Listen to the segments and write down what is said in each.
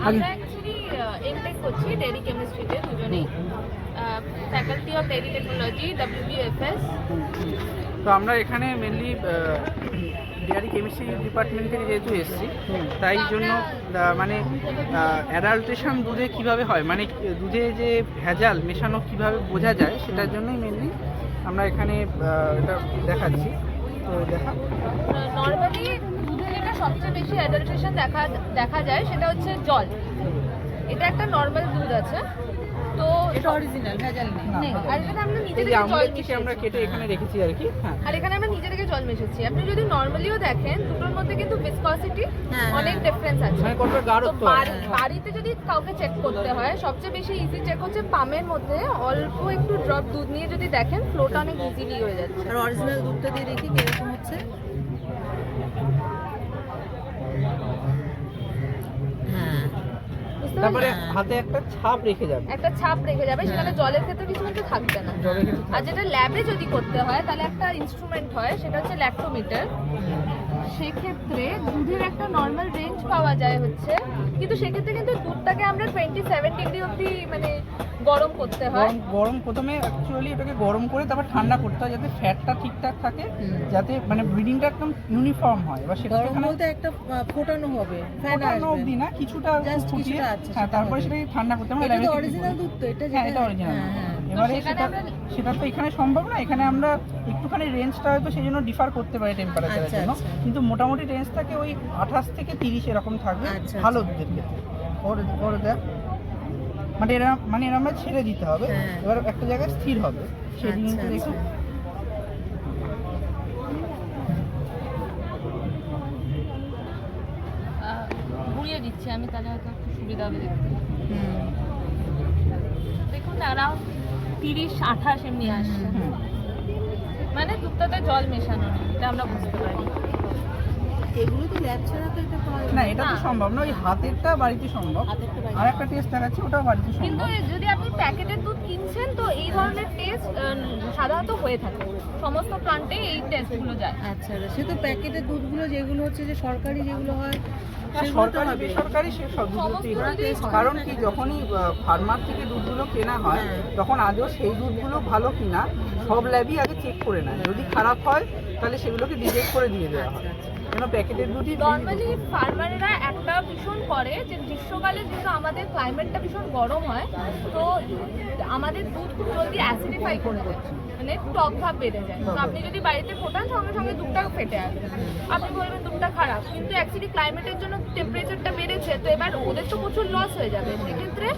আমরা actually MTech করছি dairy কেমিস্ট্রিতে দুজনেই, faculty of dairy technology WBFS। তো আমরা এখানে মেনলি ডেয়ারি কেমিস্ট্রি ডিপার্টমেন্ট থেকে যেহেতু এসেছি, তাই জন্য মানে অ্যাডাল্ট্রেশন দুধে কিভাবে হয়, মানে দুধে যে ভেজাল মেশানো কিভাবে বোঝা যায়, সেটার জন্যই মেনলি আমরা এখানে এটা দেখাচ্ছি। তো নর্মালি দুধে যেটা সবচেয়ে বেশি অ্যাডাল্ট্রেশন দেখা যায় সেটা হচ্ছে জল। এটা একটা নর্মাল দুধ আছে, তো এটা অরিজিনাল ভেজাল নেই। আর এখানে আমরা নিজে থেকে জল মিশিয়েছি, আমরা কেটে এখানে রেখেছি আর কি। হ্যাঁ, আর এখানে আমরা নিজে থেকে জল মিশিয়েছি। আপনি যদি নর্মালিও দেখেন দুটোর মধ্যে কিন্তু ভিসকসিটি অনেক ডিফারেন্স আছে, মানে কতটা গাঢ়ত্ব। বাড়িতে যদি কাউকে চেক করতে হয় সবচেয়ে বেশি ইজি চেক হচ্ছে পামের মধ্যে অল্প একটু ড্রপ দুধ নিয়ে যদি দেখেন ফ্লোটা অনেক ইজিলি হয়ে যাচ্ছে। আর অরিজিনাল দুধটা দিয়ে দেখি কিরকম হচ্ছে। হ্যাঁ, তারপরে হাতে একটা ছাপ রেখে যাবে, সেখানে জলের ক্ষেত্রে কিছু কিন্তু থাকবে না। আর যেটা ল্যাবে যদি করতে হয় তাহলে একটা ইনস্ট্রুমেন্ট হয়, সেটা হচ্ছে ল্যাক্টোমিটার। সেক্ষেত্রে দুধের একটা নর্মাল রেঞ্জ পাওয়া যায় হচ্ছে, কিন্তু সেক্ষেত্রে কিন্তু দুধটাকে আমরা 27 ডিগ্রি অবধি মানে গরম করতে হয়। গরম প্রথমে অ্যাকচুয়ালি এটাকে গরম করে তারপর ঠান্ডা করতে হয়, যাতে ফ্যাটটা ঠিকঠাক থাকে, যাতে মানে ব্রিডিংটা একদম ইউনিফর্ম হয়। এবার সেটা গরম বলতে একটা ফোটানো হবে, ফোটানো অবধি না, কিছুটা ফুটিয়ে, হ্যাঁ, তারপরে সেটাকে ঠান্ডা করতে হবে। এটা অরিজিনাল দুধ তো, এটা হ্যাঁ, এটা অরিজিনাল। এবারে সেটা তো এখানে সম্ভব না, এখানে আমরা একটুখানি রেঞ্জটা হয়তো সেই জন্য ডিফার করতে পারি টেম্পারেচারের জন্য, কিন্তু মোটামুটি রেঞ্জ থাকে ওই 28 থেকে 30 এরকম থাকবে ভালো দুধের ক্ষেত্রে। ওর দেখ মানে এরা আমরা ছেড়ে দিতে হবে, এবার একটা জায়গায় স্থির হবে সেই জিনিসটা দেখো। ঘুরিয়ে দিচ্ছি আমি, তাহলে হয়তো একটু সুবিধা হবে দেখতে। দেখুন অ্যারাউন্ড 30-28 এমনি আসছে, মানে দুধটাতে জল মেশানো নেই, এটা আমরা বুঝতে পারি। এগুলো তো ল্যাব ছাড়া তো এটা পাওয়া না, এটা তো সম্ভব না, ওই হাতেরটা বাড়িতে সম্ভব। আর একটা টেস্ট দেখাচ্ছি, ওটাও বাড়িতে সম্ভব। কিন্তু যদি আপনি প্যাকেটের দুধ কিনছেন তো এই ধরনের টেস্ট সাধারণত হয়ে থাকে, সমস্ত প্লান্টে এই টেস্টগুলো যায়। আচ্ছা, সে তো প্যাকেটের দুধগুলো যেগুলো হচ্ছে যে সরকারি যেগুলো হয়, সরকারি বেসরকারি সে সব দুধগুলোতেই হয়। কারণ কি, যখনই ফার্মার থেকে দুধগুলো কেনা হয় তখন আজও সেই দুধগুলো ভালো কিনা সব ল্যাবই আগে চেক করে নেয়, যদি খারাপ হয় তাহলে সেগুলোকে রিজেক্ট করে দিয়ে দেওয়া হয়। কেন প্যাকেটের দুধই নর্মালি ফার্মাররা একটা ভীষণ করে যে গ্রীষ্মকালে যেহেতু আমাদের ক্লাইমেটটা ভীষণ গরম হয়, তো আমাদের দুধ খুব জলদি অ্যাসিডিফাই করে দেয়, মানে টক ভাব বেড়ে যায়। তো আপনি যদি বাড়িতে ফোটান সঙ্গে সঙ্গে দুধটা ফেটে আসবে, আপনি বলবেন দুধটা খারাপ, কিন্তু অ্যাকচুয়ালি ক্লাইমেটের জন্য টেম্পারেচারটা বেড়েছে, তো এবার ওদের তো প্রচুর লস হয়ে যাবে। সেক্ষেত্রে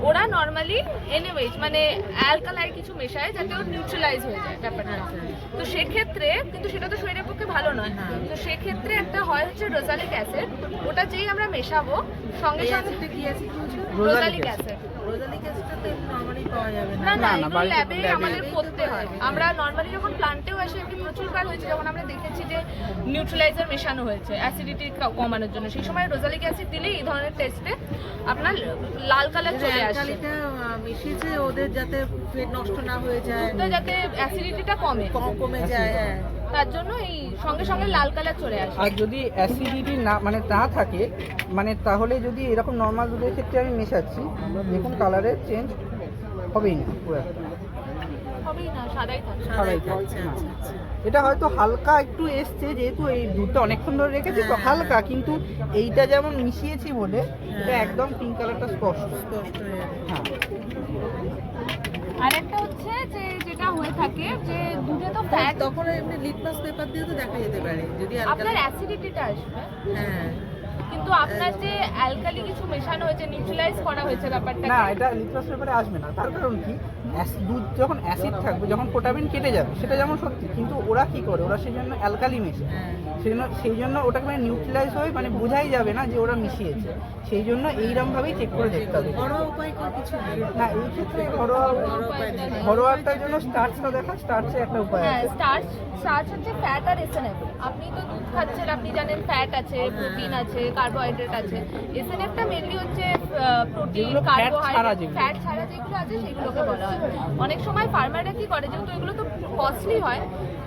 ওরা নর্মালি এনিওয়েজ মানে অ্যালকালাই কিছু মেশায় যাতে ওর নিউট্রালাইজ হয়ে যায় ব্যাপারটা। তো সেক্ষেত্রে কিন্তু সেটা তো শরীরের পক্ষে ভালো নয়। তো সেক্ষেত্রে একটা হয় হচ্ছে রোজালিক অ্যাসিড, ওটা যেই আমরা মেশাবো সঙ্গে সঙ্গে কি অ্যাসিড বলছো? রোজালিক অ্যাসিড। রোজালিক অ্যাসিডটা তো নরমালি পাওয়া যাবে না, এগুলো ল্যাবে আমাদের করতে হয়। আমরা নর্মালি যখন প্লান্টেও আসি এমনি প্রচুরবার হয়েছে, যখন আমরা দেখেছি যে নিউট্রালাইজার মেশানো হয়েছে অ্যাসিডিটি কমানোর জন্য, সেই সময় রোজালিক অ্যাসিড দিলে এই ধরনের টেস্টে আপনার লাল কালার চলে আসে। অ্যালকালিটা মিশিয়েছে ওদের যাতে পেট নষ্ট না হয়ে যায়, তো যাতে অ্যাসিডিটিটা কমে যায়, তার জন্য এই সঙ্গে সঙ্গে লাল কালার চলে আসে। আর যদি অ্যাসিডিটি না মানে না থাকে, মানে তাহলে যদি এরকম নর্মাল দুধের ক্ষেত্রে আমি মেশাচ্ছি, দেখুন কালারের চেঞ্জ হবেই না, পুরো একটা হবেই না, সাদাই থাকছে। এটা হয়তো হালকা একটু এসছে, যেহেতু এই দুধটা অনেকক্ষণ ধরে রেখেছি তো হালকা, কিন্তু এইটা যেমন মিশিয়েছি বলে এটা একদম পিঙ্ক কালারটা স্পষ্ট। হ্যাঁ, আরেকটা হচ্ছে যে যেটা হয়ে থাকে যে দুধে তো ফ্যাট, তখন এমনি লিটমাস পেপার দিয়ে তো দেখা যেতে পারে যদি আপনার অ্যাসিডিটিটা আসবে। হ্যাঁ, কিন্তু আপনার যে অ্যালকালি কিছু মেশানো হয়েছে, নিউট্রালাইজ করা হয়েছে ব্যাপারটা, না, এটা লিটমাস পেপারে আসবে না। তার কারণ কি, দুধ যখন অ্যাসিড থাকবে, যখন ফোটাবিন কেটে যাবে সেটা যেমন সত্যি, কিন্তু ওরা কি করে, ওরা সেই জন্য অ্যালকালি মেশে, সেই জন্য ওটাকে মানে নিউট্রালাইজ হয়ে মানে বোঝাই যাবে না যে ওরা মিশিয়েছে। সেই জন্য এইরকম ভাবেই চেক করে দেখতে হবে। ঘরোয়া উপায় কিছু নেই না, এই ক্ষেত্রে ঘরোয়াটার জন্য স্টার্চটা দেখা, স্টার্চে একটা উপায় আছে। স্টার্চ হচ্ছে ফ্যাট আর এসএনএফ। আপনি তো দুধ খাচ্ছেন, আপনি জানেন ফ্যাট আছে, প্রোটিন আছে, কার্বোহাইড্রেট আছে। এসএনএফটা মেনলি হচ্ছে প্রোটিন, কার্বোহাইড্রেট, ফ্যাট ছাড়া যেগুলো আছে সেগুলোকে বলা হয়। অনেক সময় ফার্মাররা কি করে, যেহেতু এগুলো তো কস্টলি হয়,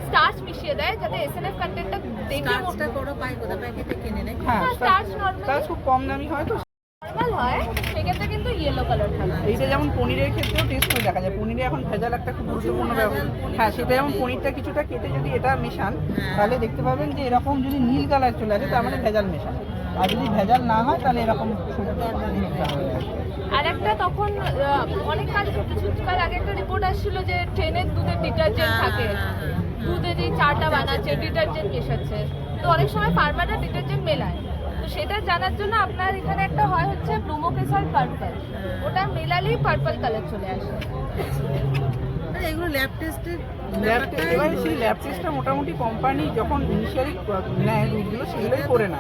স্টার্চ মিশিয়ে দেয় যাতে এসএনএফ কন্টেন্টটা দেখে স্টার্চটা বড় পাই কোথা প্যাকেটে কিনে নেয়। হ্যাঁ, স্টার্চ খুব কম দামি হয় তো। নর্মাল হয় সেক্ষেত্রে কিন্তু ইয়েলো কালার থাকবে। এইটা যেমন পনিরের ক্ষেত্রেও টেস্ট করে দেখা যায়, পনিরে এখন ভেজাল একটা খুব গুরুত্বপূর্ণ ব্যাপার। হ্যাঁ, সেটা যেমন পনিরটা কিছুটা কেটে যদি এটা মেশান তাহলে দেখতে পাবেন যে এরকম যদি নীল কালার চলে আসে তার মানে ভেজাল মেশান, আর যদি ভেজাল না হয় তাহলে এরকম আর একটা তখন অনেক কিছুকাল আগে একটা রিপোর্ট আসছিল যে ট্রেনের দুধের ডিটারজেন্ট থাকে, দুধে যে চাটা বানাচ্ছে ডিটারজেন্ট মেশাচ্ছে, তো অনেক সময় ফার্মাররা ডিটারজেন্ট মেলায়। তো সেটা জানার জন্য আপনার এখানে একটা হয় হচ্ছে ব্লুমোকেসার পার্পল, ওটা মেলালেই পার্পল কালার চলে আসে। এগুলো ল্যাব টেস্টের এবার সেই ল্যাব টেস্টটা মোটামুটি কোম্পানি যখন ইনিশিয়ালি নেয় দুধগুলো সেগুলোই করে না।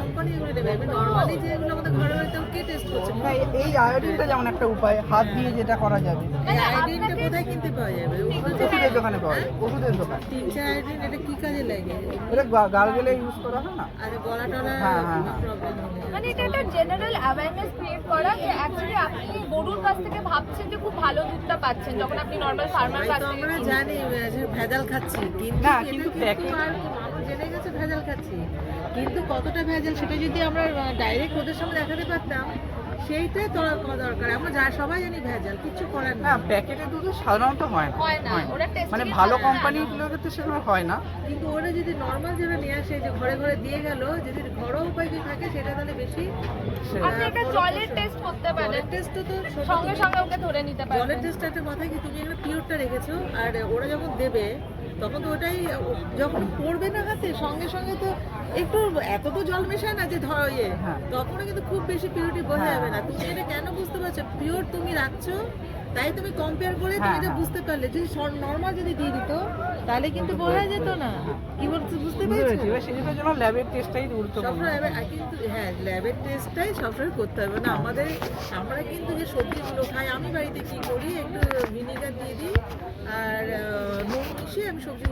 নরমালি যেগুলো আমাদের ঘরে বাড়িতেও কে টেস্ট করছে? না, এই আয়োডিনটা যেমন একটা উপায়, হাত দিয়ে যেটা করা যাবে। এই আয়োডিনটা কোথায় কিনতে পাওয়া যাবে? ওষুধের দোকানে পাওয়া যায়, ওষুধের দোকান। 3-4 আয়োডিন এটা কি কাজে লাগে? এটা গার্গেলে ইউজ করা হয় না? আর গলা টলা হ্যাঁ, হ্যাঁ, হ্যাঁ। প্রবলেম হলে মানে এটা একটা জেনারেল অ্যাওয়ারনেস ক্রিয়েট করা যে অ্যাকচুয়ালি আপনি গরুর কাছ থেকে ভাবছেন যে খুব ভালো দুধটা পাচ্ছেন যখন আপনি নর্মাল ফার্মার কাছ তো থেকে আমরা কিনছেন। জানি যে ভেজাল খাচ্ছি, কিন্তু না, এটা কিন্তু কিন্তু প্যাকেট- আর মানুষ জেনে গেছে ভেজাল খাচ্ছি, কিন্তু কতটা ভেজাল সেটা যদি আমরা ডাইরেক্ট ওদের সামনে দেখাতে পারতাম, সেইটাই তোলা দরকার। আমরা সবাই জানি ভেজাল, কিছু করার না, না। প্যাকেটের দুধ সাধারণত হয় না, হয় না, ওরা testing মানে এ ভালো করে না। কোম্পানিগুলোর ক্ষেত্রে সেগুলো হয় না। কিন্তু ওরা যদি নর্মাল যেটা নিয়ে আসে, যে ঘরে ঘরে দিয়ে গেল, যদি ঘরোয়া উপায় কি থাকে সেটা তাহলে বেশি। আপনি একটা জলের টেস্ট করতে পারেন, জলের টেস্ট তো সঙ্গে সঙ্গে ওকে ধরে নিতে পারেন। জলের টেস্ট একটা কথা কি, তুমি এখানে পিওরটা রেখেছো, আর ওরা যখন দেবে তখন তো ওটাই যখন পড়বে না হাতে সঙ্গে সঙ্গে তো একটু এত তো জল মেশায় না যে ধর ইয়ে, হ্যাঁ। তখনও কিন্তু খুব বেশি পিউরিটি বোঝা হ্যাঁ। যাবে না। তুমি এটা কেন বুঝতে পারছো পিওর তুমি রাখছো, তাই তুমি কম্পেয়ার করে তুমি হ্যাঁ, এটা হ্যাঁ। বুঝতে পারলে। যদি নর্মাল যদি দিয়ে দিত তাহলে কিন্তু বোঝা যেত না। কি বলছো, বুঝতে বুঝতে পেরেছি, পেরেছো? এবার সেটার জন্য ল্যাবের টেস্টটাই গুরুত্বপূর্ণ। সবসময় কিন্তু হ্যাঁ, ল্যাবের টেস্টটাই সবসময় করতে হবে না। আমরা কিন্তু যে সবজিগুলো খাই, আমি বাড়িতে কি করি, একটু ভিনেগার দিয়ে দিই আর নুন মিশিয়ে আমি সবজি